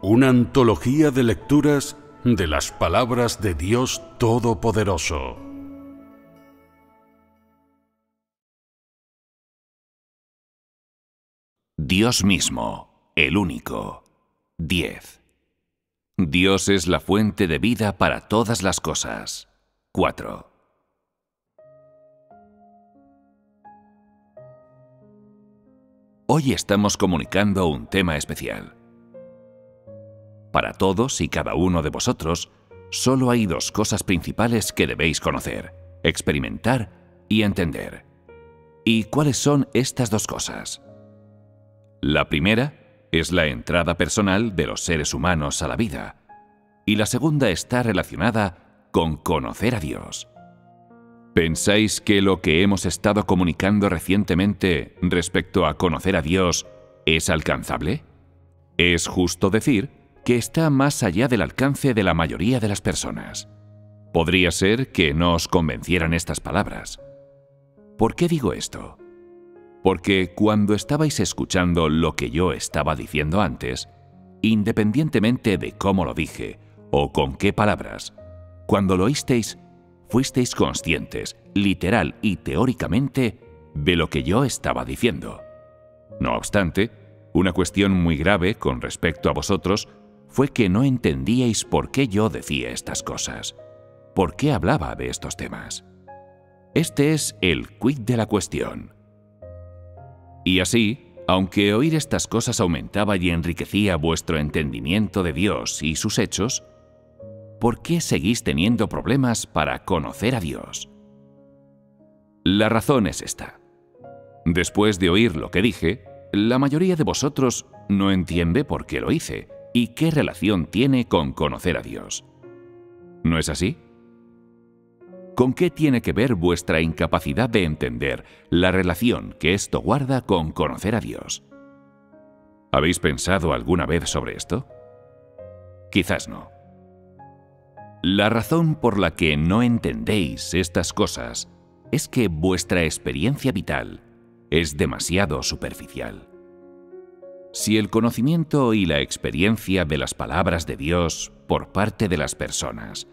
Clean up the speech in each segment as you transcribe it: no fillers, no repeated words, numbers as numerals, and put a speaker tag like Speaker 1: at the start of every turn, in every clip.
Speaker 1: Una antología de lecturas de las palabras de Dios Todopoderoso.
Speaker 2: Dios mismo, el único. 10. Dios es la fuente de vida para todas las cosas. 4. Hoy estamos comunicando un tema especial. Para todos y cada uno de vosotros, solo hay dos cosas principales que debéis conocer, experimentar y entender. ¿Y cuáles son estas dos cosas? La primera es la entrada personal de los seres humanos a la vida, y la segunda está relacionada con conocer a Dios. ¿Pensáis que lo que hemos estado comunicando recientemente respecto a conocer a Dios es alcanzable? Es justo decir que está más allá del alcance de la mayoría de las personas. Podría ser que no os convencieran estas palabras. ¿Por qué digo esto? Porque cuando estabais escuchando lo que yo estaba diciendo antes, independientemente de cómo lo dije o con qué palabras, cuando lo oísteis, fuisteis conscientes, literal y teóricamente, de lo que yo estaba diciendo. No obstante, una cuestión muy grave con respecto a vosotros fue que no entendíais por qué yo decía estas cosas, por qué hablaba de estos temas. Este es el quid de la cuestión. Y así, aunque oír estas cosas aumentaba y enriquecía vuestro entendimiento de Dios y sus hechos, ¿por qué seguís teniendo problemas para conocer a Dios? La razón es esta. Después de oír lo que dije, la mayoría de vosotros no entiende por qué lo hice y qué relación tiene con conocer a Dios. ¿No es así? ¿Con qué tiene que ver vuestra incapacidad de entender la relación que esto guarda con conocer a Dios? ¿Habéis pensado alguna vez sobre esto? Quizás no. La razón por la que no entendéis estas cosas es que vuestra experiencia vital es demasiado superficial. Si el conocimiento y la experiencia de las palabras de Dios por parte de las personas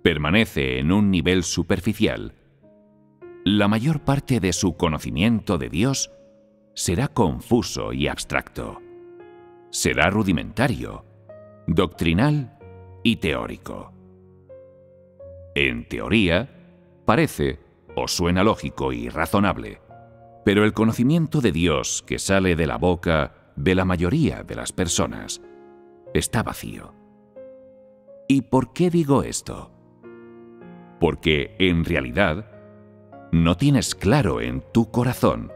Speaker 2: permanece en un nivel superficial, la mayor parte de su conocimiento de Dios será confuso y abstracto. Será rudimentario, doctrinal y teórico. En teoría, parece o suena lógico y razonable, pero el conocimiento de Dios que sale de la boca de la mayoría de las personas está vacío. ¿Y por qué digo esto? Porque, en realidad, no tienes claro en tu corazón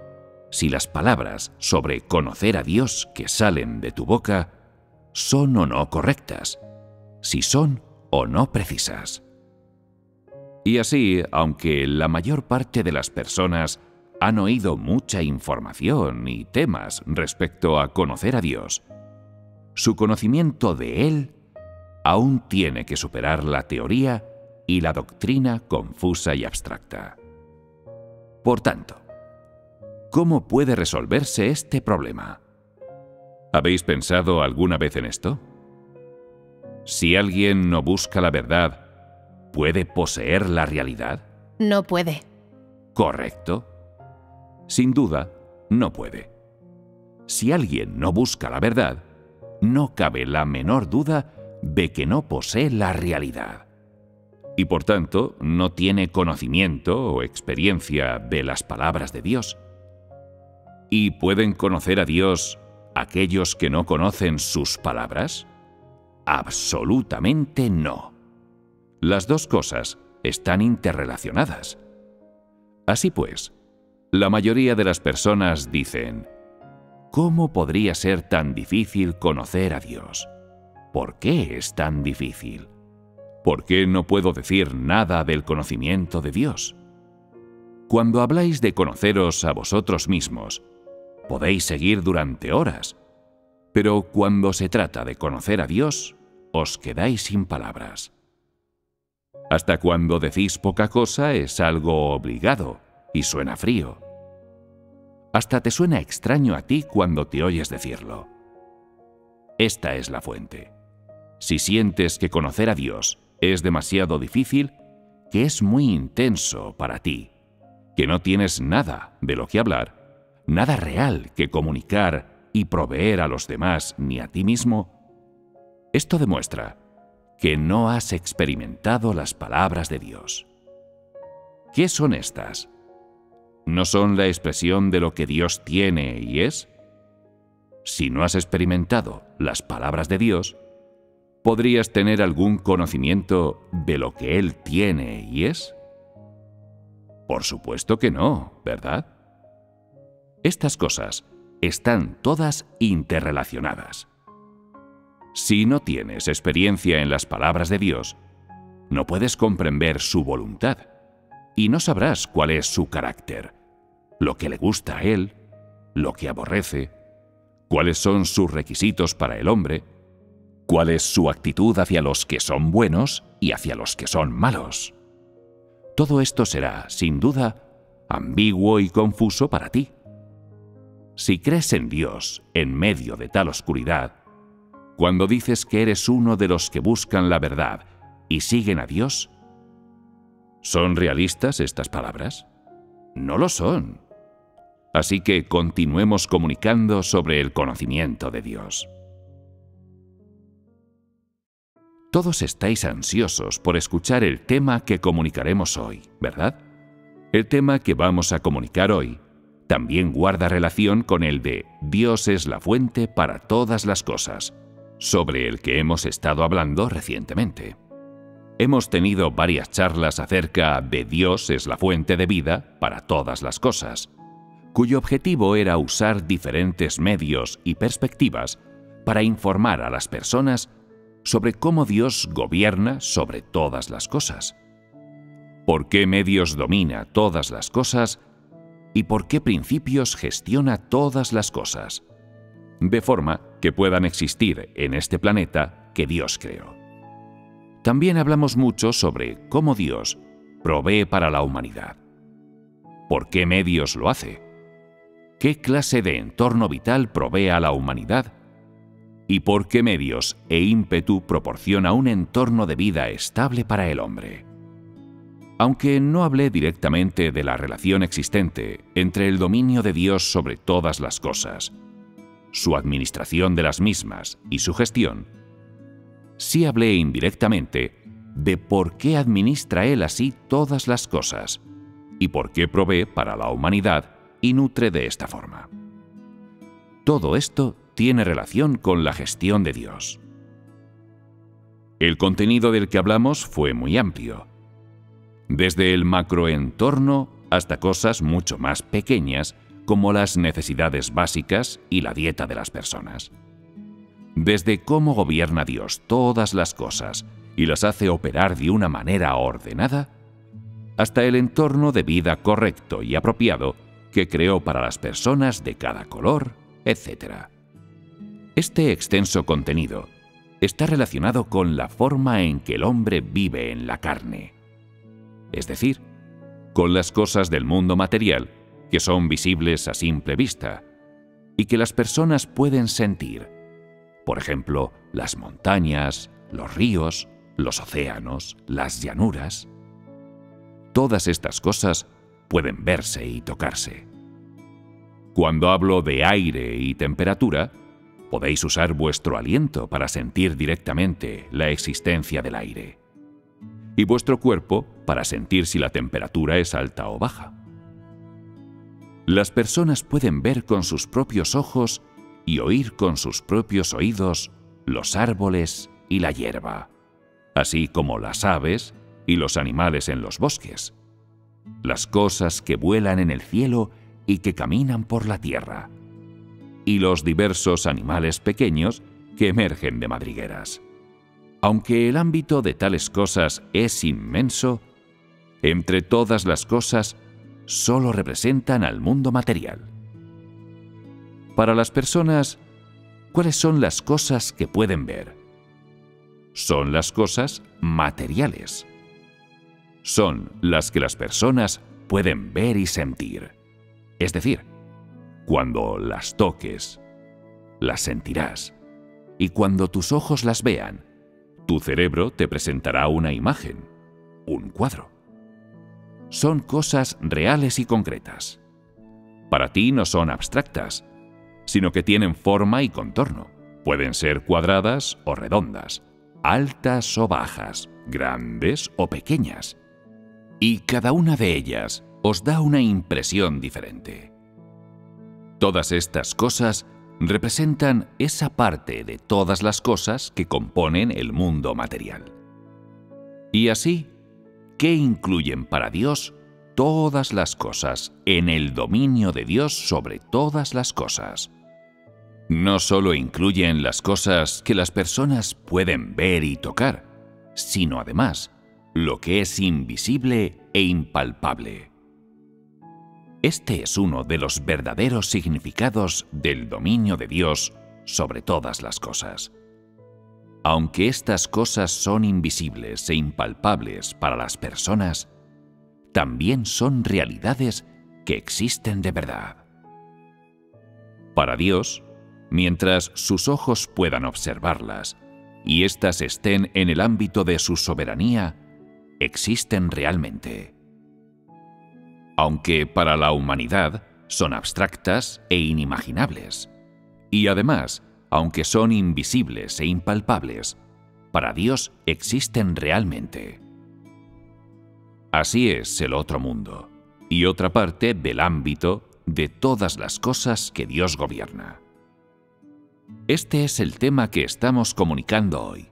Speaker 2: si las palabras sobre conocer a Dios que salen de tu boca son o no correctas, si son o no precisas. Y así, aunque la mayor parte de las personas han oído mucha información y temas respecto a conocer a Dios, su conocimiento de Él aún tiene que superar la teoría y la doctrina confusa y abstracta. Por tanto, ¿cómo puede resolverse este problema? ¿Habéis pensado alguna vez en esto? Si alguien no busca la verdad, ¿puede poseer la realidad?
Speaker 3: No puede.
Speaker 2: Correcto. Sin duda, no puede. Si alguien no busca la verdad, no cabe la menor duda de que no posee la realidad. Y por tanto, no tiene conocimiento o experiencia de las palabras de Dios. ¿Y pueden conocer a Dios aquellos que no conocen sus palabras? Absolutamente no. Las dos cosas están interrelacionadas. Así pues, la mayoría de las personas dicen: ¿cómo podría ser tan difícil conocer a Dios? ¿Por qué es tan difícil? ¿Por qué no puedo decir nada del conocimiento de Dios? Cuando habláis de conoceros a vosotros mismos, podéis seguir durante horas, pero cuando se trata de conocer a Dios, os quedáis sin palabras. Hasta cuando decís poca cosa es algo obligado y suena frío. Hasta te suena extraño a ti cuando te oyes decirlo. esta es la fuente. Si sientes que conocer a Dios es demasiado difícil, que es muy intenso para ti, que no tienes nada de lo que hablar, nada real que comunicar y proveer a los demás ni a ti mismo, esto demuestra que no has experimentado las palabras de Dios. ¿Qué son estas? ¿No son la expresión de lo que Dios tiene y es? Si no has experimentado las palabras de Dios, ¿podrías tener algún conocimiento de lo que Él tiene y es? Por supuesto que no, ¿verdad? Estas cosas están todas interrelacionadas. Si no tienes experiencia en las palabras de Dios, no puedes comprender su voluntad y no sabrás cuál es su carácter, lo que le gusta a Él, lo que aborrece, cuáles son sus requisitos para el hombre, cuál es su actitud hacia los que son buenos y hacia los que son malos. Todo esto será, sin duda, ambiguo y confuso para ti. Si crees en Dios en medio de tal oscuridad, cuando dices que eres uno de los que buscan la verdad y siguen a Dios, ¿son realistas estas palabras? No lo son. Así que continuemos comunicando sobre el conocimiento de Dios. Todos estáis ansiosos por escuchar el tema que comunicaremos hoy, ¿verdad? El tema que vamos a comunicar hoy también guarda relación con el de Dios es la fuente para todas las cosas, sobre el que hemos estado hablando recientemente. Hemos tenido varias charlas acerca de Dios es la fuente de vida para todas las cosas, cuyo objetivo era usar diferentes medios y perspectivas para informar a las personas sobre cómo Dios gobierna sobre todas las cosas, por qué medios domina todas las cosas y por qué principios gestiona todas las cosas, de forma que puedan existir en este planeta que Dios creó. También hablamos mucho sobre cómo Dios provee para la humanidad, por qué medios lo hace, qué clase de entorno vital provee a la humanidad y por qué medios e ímpetu proporciona un entorno de vida estable para el hombre. Aunque no hablé directamente de la relación existente entre el dominio de Dios sobre todas las cosas, su administración de las mismas y su gestión, sí hablé indirectamente de por qué administra Él así todas las cosas y por qué provee para la humanidad y nutre de esta forma. Todo esto tiene relación con la gestión de Dios. El contenido del que hablamos fue muy amplio, desde el macroentorno hasta cosas mucho más pequeñas como las necesidades básicas y la dieta de las personas. Desde cómo gobierna Dios todas las cosas y las hace operar de una manera ordenada, hasta el entorno de vida correcto y apropiado que creó para las personas de cada color, etc. Este extenso contenido está relacionado con la forma en que el hombre vive en la carne, es decir, con las cosas del mundo material que son visibles a simple vista y que las personas pueden sentir, por ejemplo, las montañas, los ríos, los océanos, las llanuras. Todas estas cosas pueden verse y tocarse. Cuando hablo de aire y temperatura, podéis usar vuestro aliento para sentir directamente la existencia del aire, y vuestro cuerpo para sentir si la temperatura es alta o baja. Las personas pueden ver con sus propios ojos y oír con sus propios oídos los árboles y la hierba, así como las aves y los animales en los bosques, las cosas que vuelan en el cielo y que caminan por la tierra, y los diversos animales pequeños que emergen de madrigueras. Aunque el ámbito de tales cosas es inmenso, entre todas las cosas solo representan al mundo material. Para las personas, ¿cuáles son las cosas que pueden ver? Son las cosas materiales. Son las que las personas pueden ver y sentir. Es decir, cuando las toques, las sentirás y cuando tus ojos las vean, tu cerebro te presentará una imagen, un cuadro. Son cosas reales y concretas. Para ti no son abstractas, sino que tienen forma y contorno. Pueden ser cuadradas o redondas, altas o bajas, grandes o pequeñas. Y cada una de ellas os da una impresión diferente. Todas estas cosas representan esa parte de todas las cosas que componen el mundo material. Y así, ¿qué incluyen para Dios todas las cosas en el dominio de Dios sobre todas las cosas? No solo incluyen las cosas que las personas pueden ver y tocar, sino además lo que es invisible e impalpable. Este es uno de los verdaderos significados del dominio de Dios sobre todas las cosas. Aunque estas cosas son invisibles e impalpables para las personas, también son realidades que existen de verdad. Para Dios, mientras sus ojos puedan observarlas y éstas estén en el ámbito de su soberanía, existen realmente. Aunque para la humanidad son abstractas e inimaginables. Y además, aunque son invisibles e impalpables, para Dios existen realmente. Así es el otro mundo, y otra parte del ámbito de todas las cosas que Dios gobierna. Este es el tema que estamos comunicando hoy.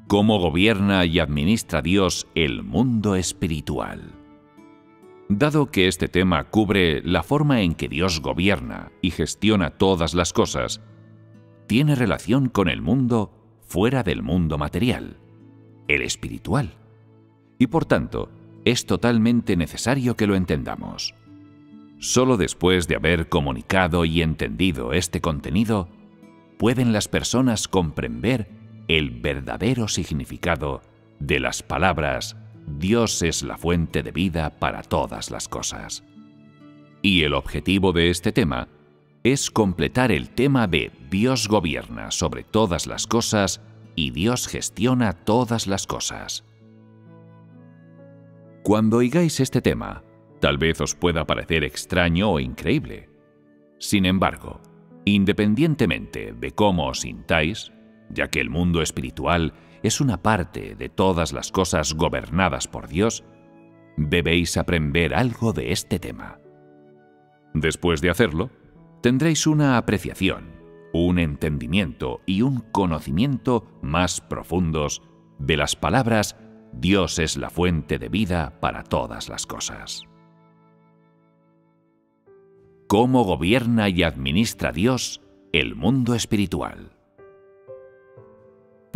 Speaker 2: ¿Cómo gobierna y administra Dios el mundo espiritual? Dado que este tema cubre la forma en que Dios gobierna y gestiona todas las cosas, tiene relación con el mundo fuera del mundo material, el espiritual. Y por tanto, es totalmente necesario que lo entendamos. Solo después de haber comunicado y entendido este contenido, pueden las personas comprender el verdadero significado de las palabras Dios es la fuente de vida para todas las cosas. Y el objetivo de este tema es completar el tema de Dios gobierna sobre todas las cosas y Dios gestiona todas las cosas. Cuando oigáis este tema, tal vez os pueda parecer extraño o increíble. Sin embargo, independientemente de cómo os sintáis, ya que el mundo espiritual es una parte de todas las cosas gobernadas por Dios, debéis aprender algo de este tema. Después de hacerlo, tendréis una apreciación, un entendimiento y un conocimiento más profundos de las palabras Dios es la fuente de vida para todas las cosas. ¿Cómo gobierna y administra Dios el mundo espiritual?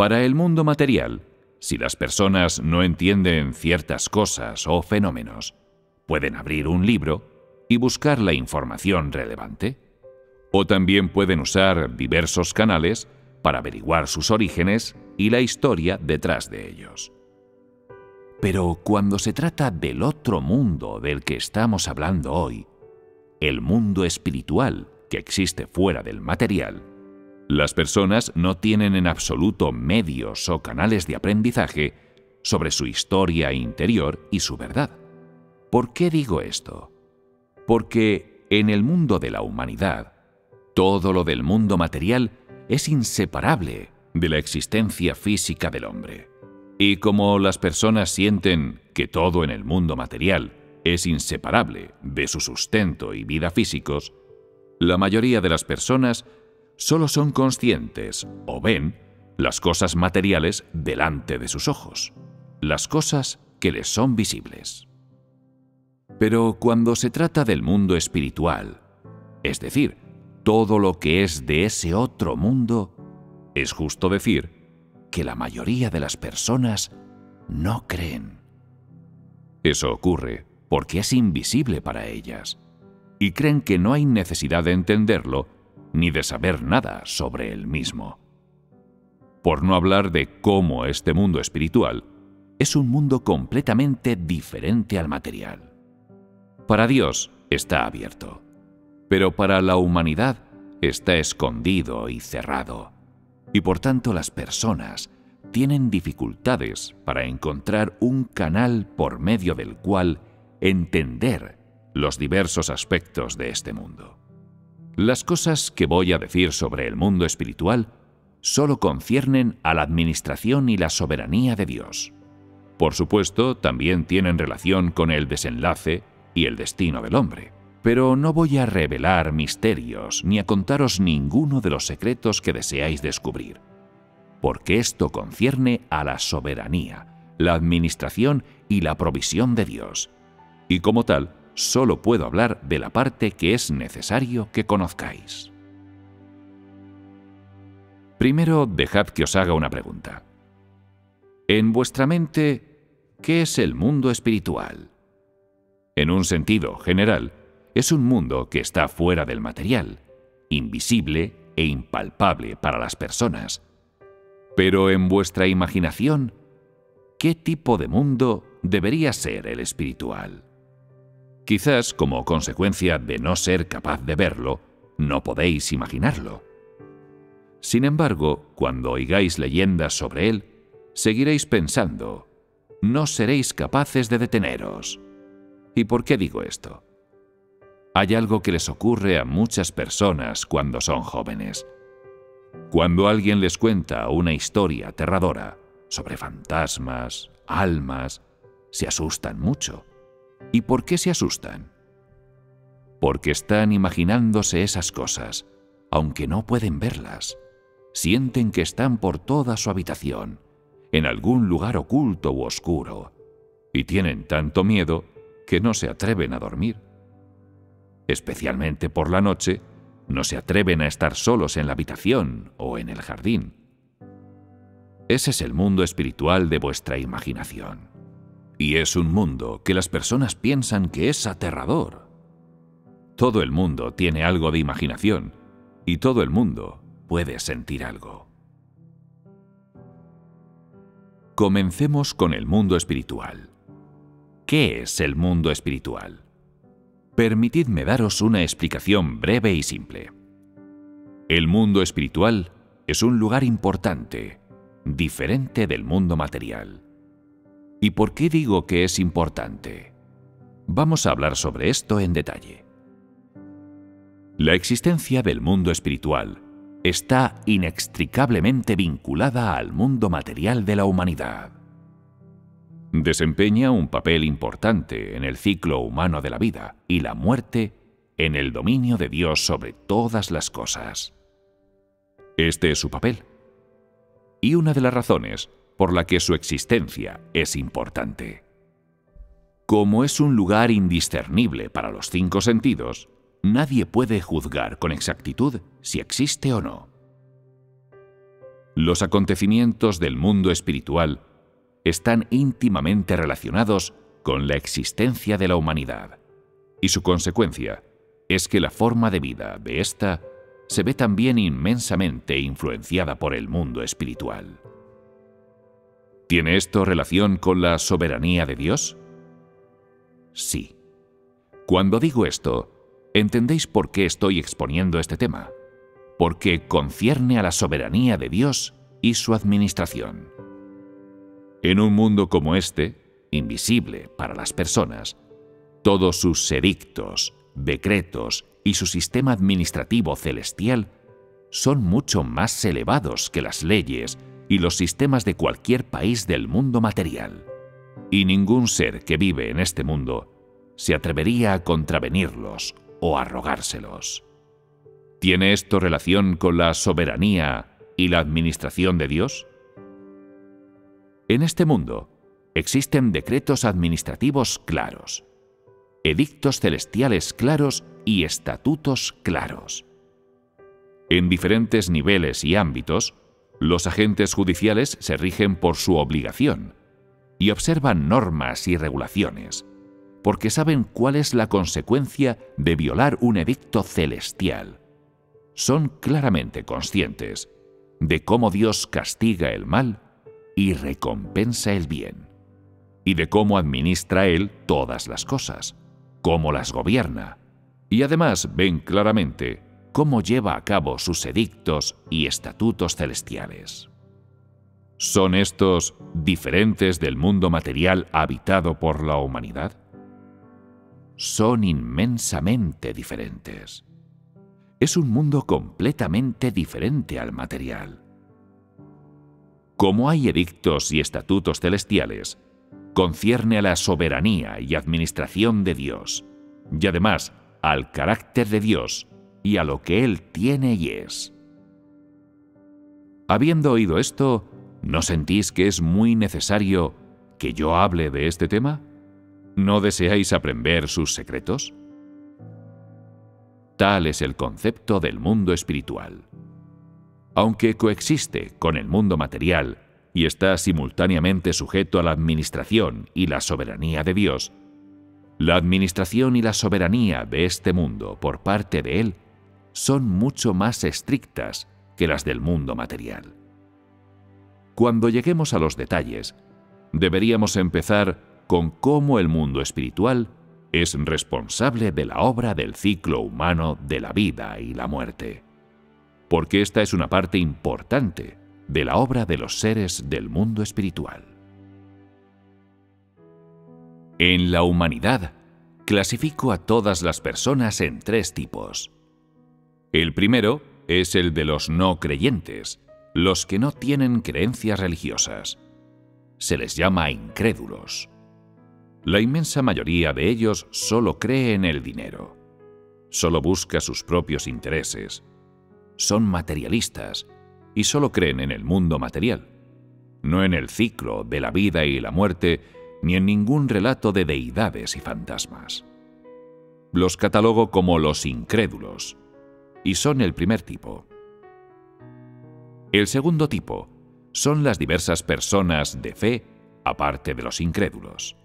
Speaker 2: Para el mundo material, si las personas no entienden ciertas cosas o fenómenos, pueden abrir un libro y buscar la información relevante. O también pueden usar diversos canales para averiguar sus orígenes y la historia detrás de ellos. Pero cuando se trata del otro mundo del que estamos hablando hoy, el mundo espiritual que existe fuera del material, las personas no tienen en absoluto medios o canales de aprendizaje sobre su historia interior y su verdad. ¿Por qué digo esto? Porque en el mundo de la humanidad, todo lo del mundo material es inseparable de la existencia física del hombre. Y como las personas sienten que todo en el mundo material es inseparable de su sustento y vida físicos, la mayoría de las personas solo son conscientes o ven las cosas materiales delante de sus ojos, las cosas que les son visibles. Pero cuando se trata del mundo espiritual, es decir, todo lo que es de ese otro mundo, es justo decir que la mayoría de las personas no creen. Eso ocurre porque es invisible para ellas, y creen que no hay necesidad de entenderlo ni de saber nada sobre él mismo. Por no hablar de cómo este mundo espiritual es un mundo completamente diferente al material. Para Dios está abierto, pero para la humanidad está escondido y cerrado, Y por tanto las personas tienen dificultades para encontrar un canal por medio del cual entender los diversos aspectos de este mundo. Las cosas que voy a decir sobre el mundo espiritual solo conciernen a la administración y la soberanía de Dios. Por supuesto, también tienen relación con el desenlace y el destino del hombre. Pero no voy a revelar misterios ni a contaros ninguno de los secretos que deseáis descubrir, porque esto concierne a la soberanía, la administración y la provisión de Dios. Y como tal, solo puedo hablar de la parte que es necesario que conozcáis. Primero, dejad que os haga una pregunta. En vuestra mente, ¿qué es el mundo espiritual? En un sentido general, es un mundo que está fuera del material, invisible e impalpable para las personas. Pero en vuestra imaginación, ¿qué tipo de mundo debería ser el espiritual? Quizás, como consecuencia de no ser capaz de verlo, no podéis imaginarlo. Sin embargo, cuando oigáis leyendas sobre él, seguiréis pensando, no seréis capaces de deteneros. ¿Y por qué digo esto? Hay algo que les ocurre a muchas personas cuando son jóvenes. Cuando alguien les cuenta una historia aterradora sobre fantasmas, almas, se asustan mucho. ¿Y por qué se asustan? Porque están imaginándose esas cosas, aunque no pueden verlas. Sienten que están por toda su habitación, en algún lugar oculto u oscuro, y tienen tanto miedo que no se atreven a dormir. Especialmente por la noche, no se atreven a estar solos en la habitación o en el jardín. Ese es el mundo espiritual de vuestra imaginación. Y es un mundo que las personas piensan que es aterrador. Todo el mundo tiene algo de imaginación, y todo el mundo puede sentir algo. Comencemos con el mundo espiritual. ¿Qué es el mundo espiritual? Permitidme daros una explicación breve y simple. El mundo espiritual es un lugar importante, diferente del mundo material. ¿Y por qué digo que es importante? Vamos a hablar sobre esto en detalle. La existencia del mundo espiritual está inextricablemente vinculada al mundo material de la humanidad. Desempeña un papel importante en el ciclo humano de la vida y la muerte en el dominio de Dios sobre todas las cosas. Este es su papel. Y una de las razones por la que su existencia es importante. Como es un lugar indiscernible para los 5 sentidos, nadie puede juzgar con exactitud si existe o no. Los acontecimientos del mundo espiritual están íntimamente relacionados con la existencia de la humanidad, y su consecuencia es que la forma de vida de ésta se ve también inmensamente influenciada por el mundo espiritual. ¿Tiene esto relación con la soberanía de Dios? Sí. Cuando digo esto, ¿entendéis por qué estoy exponiendo este tema? Porque concierne a la soberanía de Dios y su administración. En un mundo como este, invisible para las personas, todos sus edictos, decretos y su sistema administrativo celestial son mucho más elevados que las leyes y los sistemas de cualquier país del mundo material. Y ningún ser que vive en este mundo se atrevería a contravenirlos o a rogárselos. ¿Tiene esto relación con la soberanía y la administración de Dios? En este mundo existen decretos administrativos claros, edictos celestiales claros y estatutos claros. En diferentes niveles y ámbitos, los agentes judiciales se rigen por su obligación y observan normas y regulaciones, porque saben cuál es la consecuencia de violar un edicto celestial. Son claramente conscientes de cómo Dios castiga el mal y recompensa el bien, y de cómo administra Él todas las cosas, cómo las gobierna, y además ven claramente cómo lleva a cabo sus edictos y estatutos celestiales. ¿Son estos diferentes del mundo material habitado por la humanidad? Son inmensamente diferentes. Es un mundo completamente diferente al material. Como hay edictos y estatutos celestiales, concierne a la soberanía y administración de Dios, y además al carácter de Dios y a lo que Él tiene y es. Habiendo oído esto, ¿no sentís que es muy necesario que yo hable de este tema? ¿No deseáis aprender sus secretos? Tal es el concepto del mundo espiritual. Aunque coexiste con el mundo material y está simultáneamente sujeto a la administración y la soberanía de Dios, la administración y la soberanía de este mundo por parte de Él son mucho más estrictas que las del mundo material. Cuando lleguemos a los detalles, deberíamos empezar con cómo el mundo espiritual es responsable de la obra del ciclo humano de la vida y la muerte, porque esta es una parte importante de la obra de los seres del mundo espiritual. En la humanidad, clasifico a todas las personas en 3 tipos. El primero es el de los no creyentes, los que no tienen creencias religiosas. Se les llama incrédulos. La inmensa mayoría de ellos solo cree en el dinero. Solo busca sus propios intereses. Son materialistas y solo creen en el mundo material, no en el ciclo de la vida y la muerte, ni en ningún relato de deidades y fantasmas. Los catalogo como los incrédulos, y son el primer tipo. El segundo tipo son las diversas personas de fe, aparte de los incrédulos.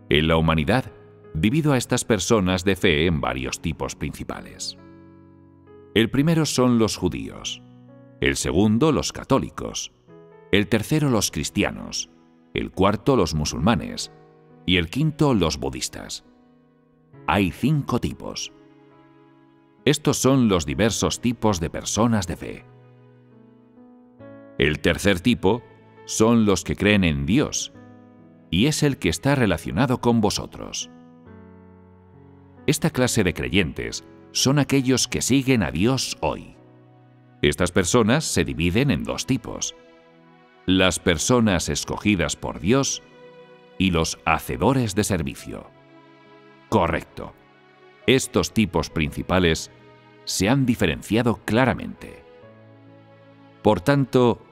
Speaker 2: En la humanidad, divido a estas personas de fe en varios tipos principales. El primero son los judíos, el segundo los católicos, el tercero los cristianos, el cuarto los musulmanes y el quinto los budistas. Hay 5 tipos. Estos son los diversos tipos de personas de fe. El tercer tipo son los que creen en Dios, y es el que está relacionado con vosotros. Esta clase de creyentes son aquellos que siguen a Dios hoy. Estas personas se dividen en 2 tipos: las personas escogidas por Dios y los hacedores de servicio. Correcto. Estos tipos principales se han diferenciado claramente. Por tanto,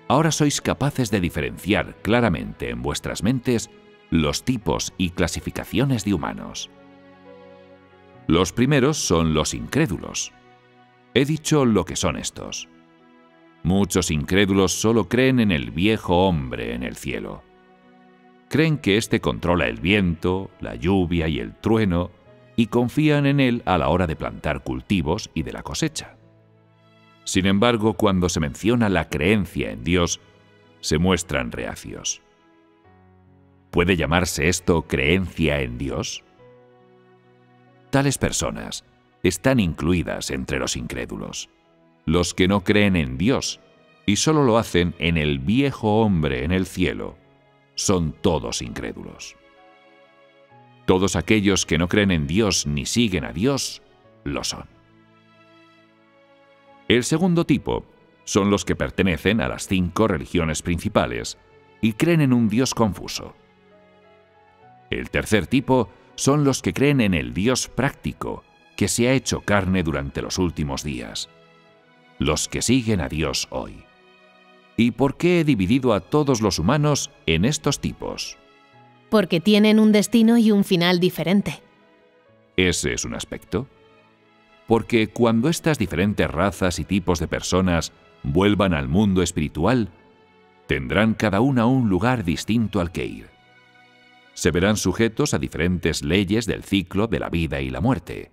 Speaker 2: ahora sois capaces de diferenciar claramente en vuestras mentes los tipos y clasificaciones de humanos. Los primeros son los incrédulos. He dicho lo que son estos. Muchos incrédulos solo creen en el viejo hombre en el cielo. Creen que éste controla el viento, la lluvia y el trueno, y confían en él a la hora de plantar cultivos y de la cosecha. Sin embargo, cuando se menciona la creencia en Dios, se muestran reacios. ¿Puede llamarse esto creencia en Dios? Tales personas están incluidas entre los incrédulos, los que no creen en Dios y solo lo hacen en el viejo hombre en el cielo. Son todos incrédulos. Todos aquellos que no creen en Dios ni siguen a Dios, lo son. El segundo tipo son los que pertenecen a las 5 religiones principales y creen en un Dios confuso. El tercer tipo son los que creen en el Dios práctico, que se ha hecho carne durante los últimos días. Los que siguen a Dios hoy. ¿Y por qué he dividido a todos los humanos en estos tipos?
Speaker 3: Porque tienen un destino y un final diferente.
Speaker 2: Ese es un aspecto. Porque cuando estas diferentes razas y tipos de personas vuelvan al mundo espiritual, tendrán cada una un lugar distinto al que ir. Se verán sujetos a diferentes leyes del ciclo de la vida y la muerte.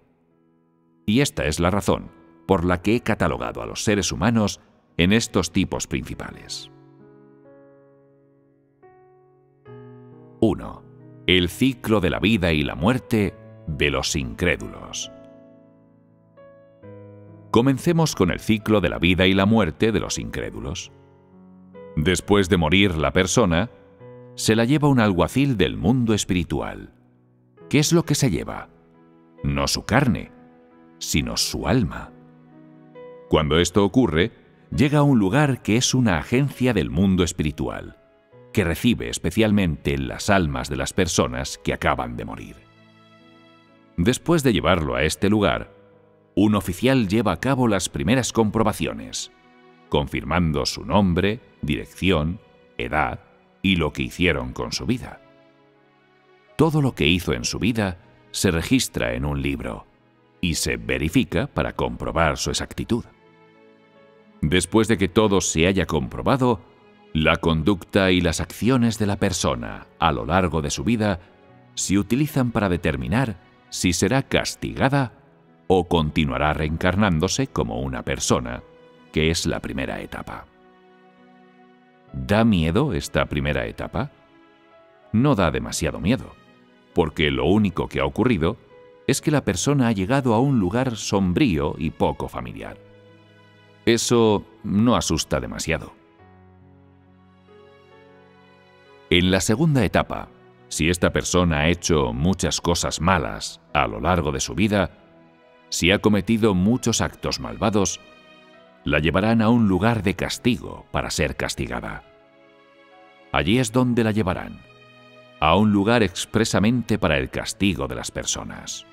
Speaker 2: Y esta es la razón por la que he catalogado a los seres humanos en estos tipos principales. 1. El ciclo de la vida y la muerte de los incrédulos. Comencemos con el ciclo de la vida y la muerte de los incrédulos. Después de morir la persona, se la lleva un alguacil del mundo espiritual. ¿Qué es lo que se lleva? No su carne, sino su alma. Cuando esto ocurre, llega a un lugar que es una agencia del mundo espiritual, que recibe especialmente las almas de las personas que acaban de morir. Después de llevarlo a este lugar, un oficial lleva a cabo las primeras comprobaciones, confirmando su nombre, dirección, edad y lo que hicieron con su vida. Todo lo que hizo en su vida se registra en un libro y se verifica para comprobar su exactitud. Después de que todo se haya comprobado, la conducta y las acciones de la persona a lo largo de su vida se utilizan para determinar si será castigada o continuará reencarnándose como una persona, que es la primera etapa. ¿Da miedo esta primera etapa? No da demasiado miedo, porque lo único que ha ocurrido es que la persona ha llegado a un lugar sombrío y poco familiar. Eso no asusta demasiado. En la segunda etapa, si esta persona ha hecho muchas cosas malas a lo largo de su vida, si ha cometido muchos actos malvados, la llevarán a un lugar de castigo para ser castigada. Allí es donde la llevarán, a un lugar expresamente para el castigo de las personas.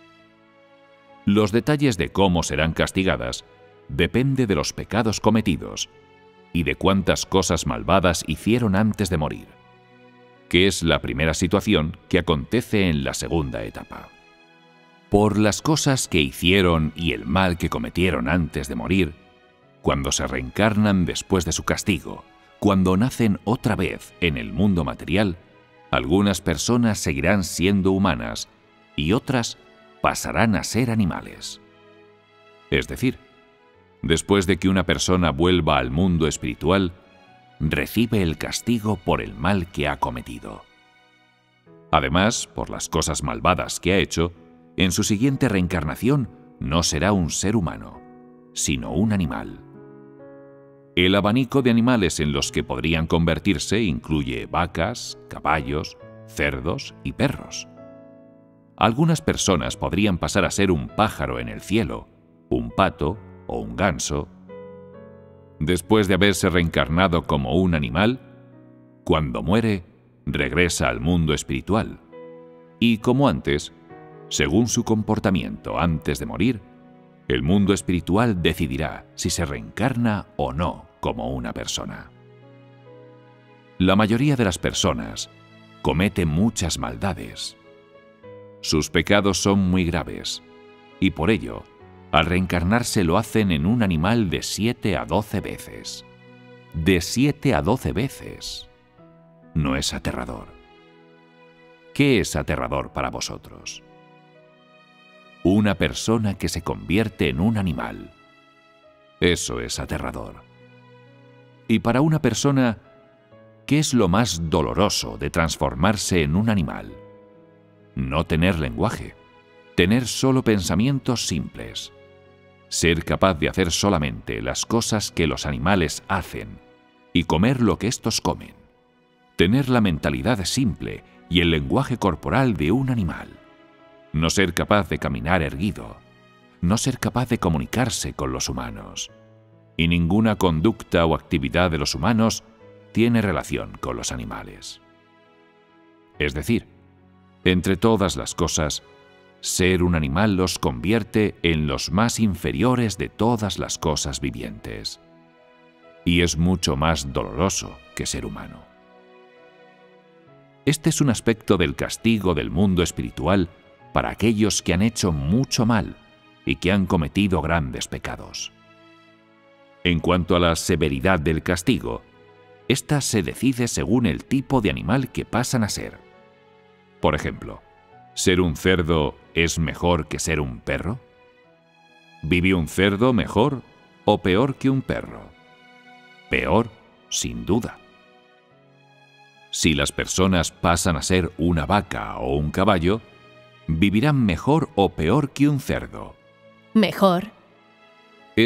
Speaker 2: Los detalles de cómo serán castigadas depende de los pecados cometidos y de cuántas cosas malvadas hicieron antes de morir, que es la primera situación que acontece en la segunda etapa. Por las cosas que hicieron y el mal que cometieron antes de morir, cuando se reencarnan después de su castigo, cuando nacen otra vez en el mundo material, algunas personas seguirán siendo humanas y otras pasarán a ser animales. Es decir, después de que una persona vuelva al mundo espiritual, recibe el castigo por el mal que ha cometido. Además, por las cosas malvadas que ha hecho, en su siguiente reencarnación no será un ser humano, sino un animal. El abanico de animales en los que podrían convertirse incluye vacas, caballos, cerdos y perros. Algunas personas podrían pasar a ser un pájaro en el cielo, un pato o un ganso. Después de haberse reencarnado como un animal, cuando muere, regresa al mundo espiritual. Y como antes, según su comportamiento antes de morir, el mundo espiritual decidirá si se reencarna o no como una persona. La mayoría de las personas comete muchas maldades. Sus pecados son muy graves, y por ello, al reencarnarse lo hacen en un animal de 7 a 12 veces. De 7 a 12 veces. ¿No es aterrador? ¿Qué es aterrador para vosotros? Una persona que se convierte en un animal. Eso es aterrador. Y para una persona, ¿qué es lo más doloroso de transformarse en un animal? No tener lenguaje, tener solo pensamientos simples, ser capaz de hacer solamente las cosas que los animales hacen y comer lo que éstos comen, tener la mentalidad simple y el lenguaje corporal de un animal, no ser capaz de caminar erguido, no ser capaz de comunicarse con los humanos, y ninguna conducta o actividad de los humanos tiene relación con los animales. Es decir, entre todas las cosas, ser un animal los convierte en los más inferiores de todas las cosas vivientes, y es mucho más doloroso que ser humano. Este es un aspecto del castigo del mundo espiritual para aquellos que han hecho mucho mal y que han cometido grandes pecados. En cuanto a la severidad del castigo, esta se decide según el tipo de animal que pasan a ser. Por ejemplo, ¿ser un cerdo es mejor que ser un perro? ¿Vive un cerdo mejor o peor que un perro? Peor, sin duda. Si las personas pasan a ser una vaca o un caballo, ¿vivirán mejor o peor que un cerdo?
Speaker 3: Mejor.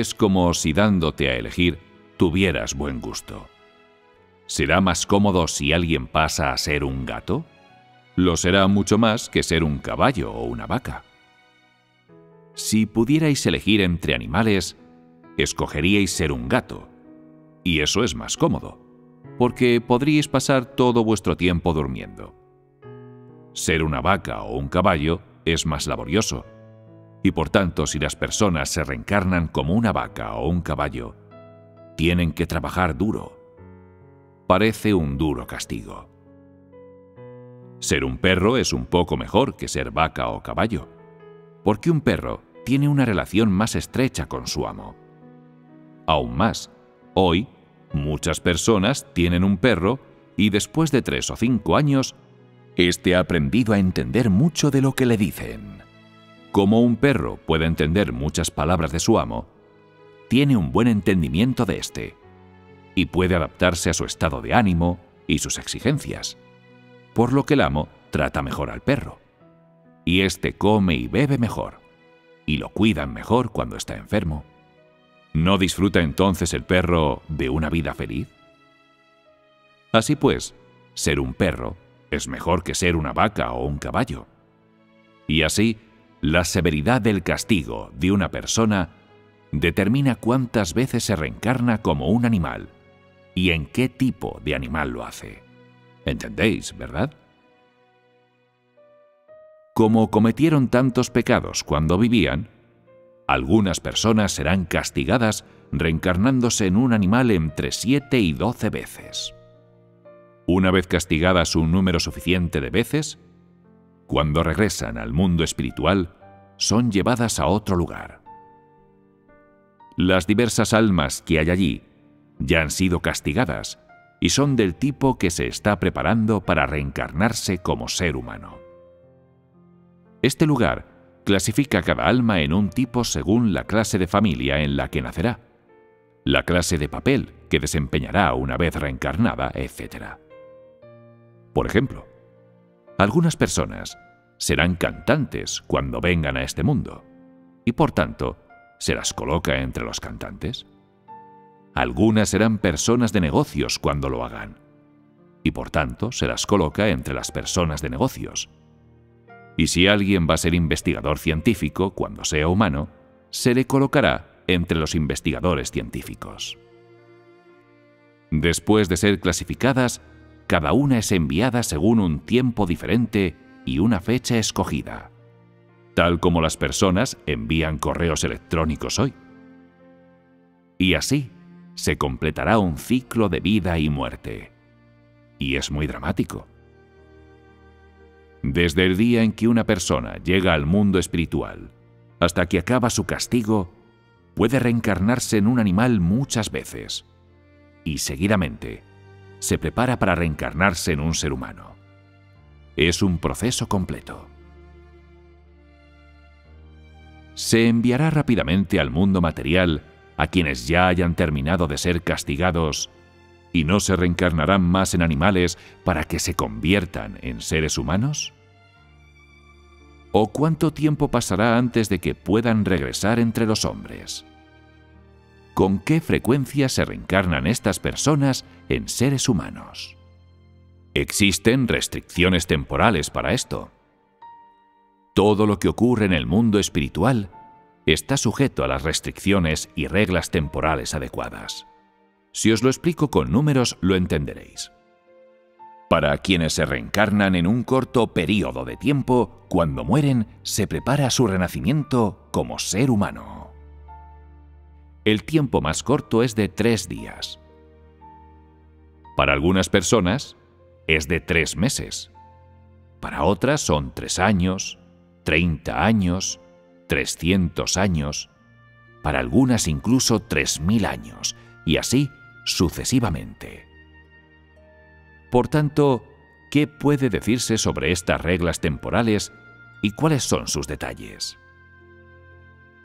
Speaker 2: Es como si dándote a elegir tuvieras buen gusto. ¿Será más cómodo si alguien pasa a ser un gato? Lo será mucho más que ser un caballo o una vaca. Si pudierais elegir entre animales, escogeríais ser un gato. Y eso es más cómodo, porque podríais pasar todo vuestro tiempo durmiendo. Ser una vaca o un caballo es más laborioso, y por tanto, si las personas se reencarnan como una vaca o un caballo, tienen que trabajar duro. Parece un duro castigo. Ser un perro es un poco mejor que ser vaca o caballo, porque un perro tiene una relación más estrecha con su amo. Aún más, hoy, muchas personas tienen un perro y después de 3 o 5 años, éste ha aprendido a entender mucho de lo que le dicen. Como un perro puede entender muchas palabras de su amo, tiene un buen entendimiento de éste y puede adaptarse a su estado de ánimo y sus exigencias, por lo que el amo trata mejor al perro. Y éste come y bebe mejor, y lo cuidan mejor cuando está enfermo. ¿No disfruta entonces el perro de una vida feliz? Así pues, ser un perro es mejor que ser una vaca o un caballo. Y así, la severidad del castigo de una persona determina cuántas veces se reencarna como un animal y en qué tipo de animal lo hace. ¿Entendéis, verdad? Como cometieron tantos pecados cuando vivían, algunas personas serán castigadas reencarnándose en un animal entre 7 y 12 veces. Una vez castigadas un número suficiente de veces, cuando regresan al mundo espiritual, son llevadas a otro lugar. Las diversas almas que hay allí ya han sido castigadas y son del tipo que se está preparando para reencarnarse como ser humano. Este lugar clasifica a cada alma en un tipo según la clase de familia en la que nacerá, la clase de papel que desempeñará una vez reencarnada, etc. Por ejemplo, algunas personas serán cantantes cuando vengan a este mundo, y por tanto, se las coloca entre los cantantes. Algunas serán personas de negocios cuando lo hagan, y por tanto se las coloca entre las personas de negocios. Y si alguien va a ser investigador científico cuando sea humano, se le colocará entre los investigadores científicos. Después de ser clasificadas, cada una es enviada según un tiempo diferente y una fecha escogida, tal como las personas envían correos electrónicos hoy. Y así se completará un ciclo de vida y muerte. Y es muy dramático. Desde el día en que una persona llega al mundo espiritual hasta que acaba su castigo, puede reencarnarse en un animal muchas veces, y seguidamente se prepara para reencarnarse en un ser humano. Es un proceso completo. Se enviará rápidamente al mundo material a quienes ya hayan terminado de ser castigados y no se reencarnarán más en animales para que se conviertan en seres humanos. ¿O cuánto tiempo pasará antes de que puedan regresar entre los hombres? ¿Con qué frecuencia se reencarnan estas personas en seres humanos? Existen restricciones temporales para esto. Todo lo que ocurre en el mundo espiritual está sujeto a las restricciones y reglas temporales adecuadas. Si os lo explico con números, lo entenderéis. Para quienes se reencarnan en un corto período de tiempo, cuando mueren, se prepara su renacimiento como ser humano. El tiempo más corto es de 3 días. Para algunas personas, es de 3 meses. Para otras son 3 años, 30 años, 300 años, para algunas incluso 3000 años, y así sucesivamente. Por tanto, ¿qué puede decirse sobre estas reglas temporales y cuáles son sus detalles?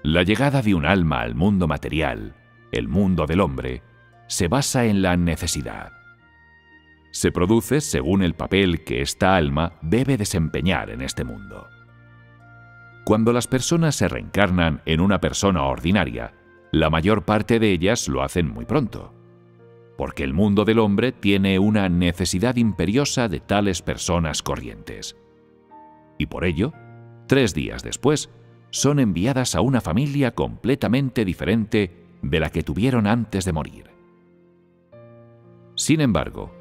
Speaker 2: La llegada de un alma al mundo material, el mundo del hombre, se basa en la necesidad. Se produce según el papel que esta alma debe desempeñar en este mundo. Cuando las personas se reencarnan en una persona ordinaria, la mayor parte de ellas lo hacen muy pronto, porque el mundo del hombre tiene una necesidad imperiosa de tales personas corrientes. Y por ello, 3 días después, son enviadas a una familia completamente diferente de la que tuvieron antes de morir. Sin embargo,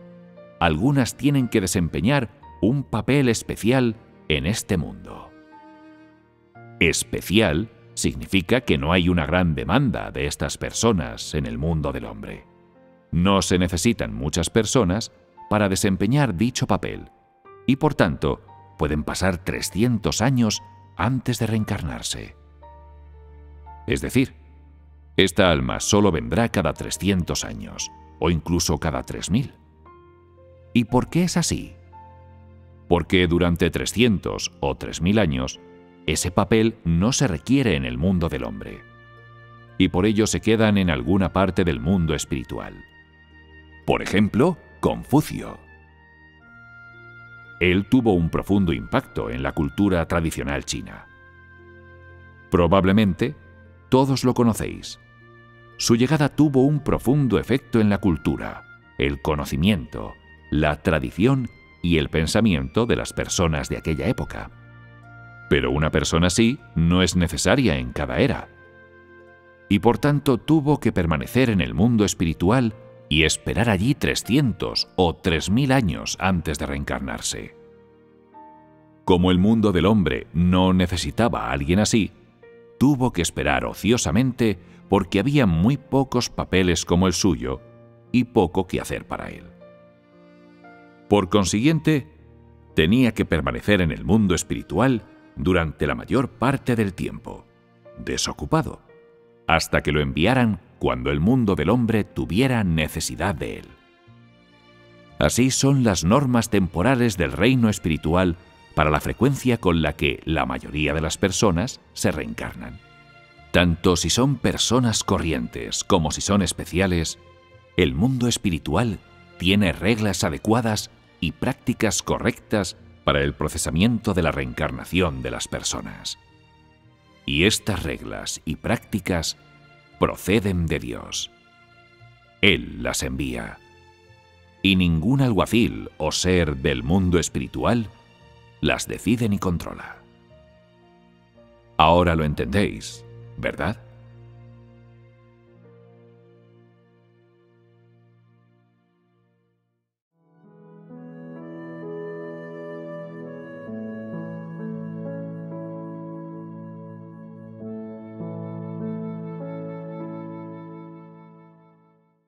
Speaker 2: algunas tienen que desempeñar un papel especial en este mundo. Especial significa que no hay una gran demanda de estas personas en el mundo del hombre. No se necesitan muchas personas para desempeñar dicho papel y, por tanto, pueden pasar 300 años antes de reencarnarse. Es decir, esta alma solo vendrá cada 300 años, o incluso cada 3000. ¿Y por qué es así? Porque durante 300 o 3000 años, ese papel no se requiere en el mundo del hombre, y por ello se quedan en alguna parte del mundo espiritual. Por ejemplo, Confucio. Él tuvo un profundo impacto en la cultura tradicional china. Probablemente, todos lo conocéis. Su llegada tuvo un profundo efecto en la cultura, el conocimiento, la tradición y el pensamiento de las personas de aquella época. Pero una persona así no es necesaria en cada era. Y por tanto tuvo que permanecer en el mundo espiritual y esperar allí 300 o 3000 años antes de reencarnarse. Como el mundo del hombre no necesitaba a alguien así, tuvo que esperar ociosamente porque había muy pocos papeles como el suyo y poco que hacer para él. Por consiguiente, tenía que permanecer en el mundo espiritual durante la mayor parte del tiempo, desocupado, hasta que lo enviaran cuando el mundo del hombre tuviera necesidad de él. Así son las normas temporales del reino espiritual para la frecuencia con la que la mayoría de las personas se reencarnan. Tanto si son personas corrientes como si son especiales, el mundo espiritual tiene reglas adecuadas y prácticas correctas para el procesamiento de la reencarnación de las personas. Y estas reglas y prácticas proceden de Dios. Él las envía. Y ningún alguacil o ser del mundo espiritual las decide ni controla. Ahora lo entendéis, ¿verdad?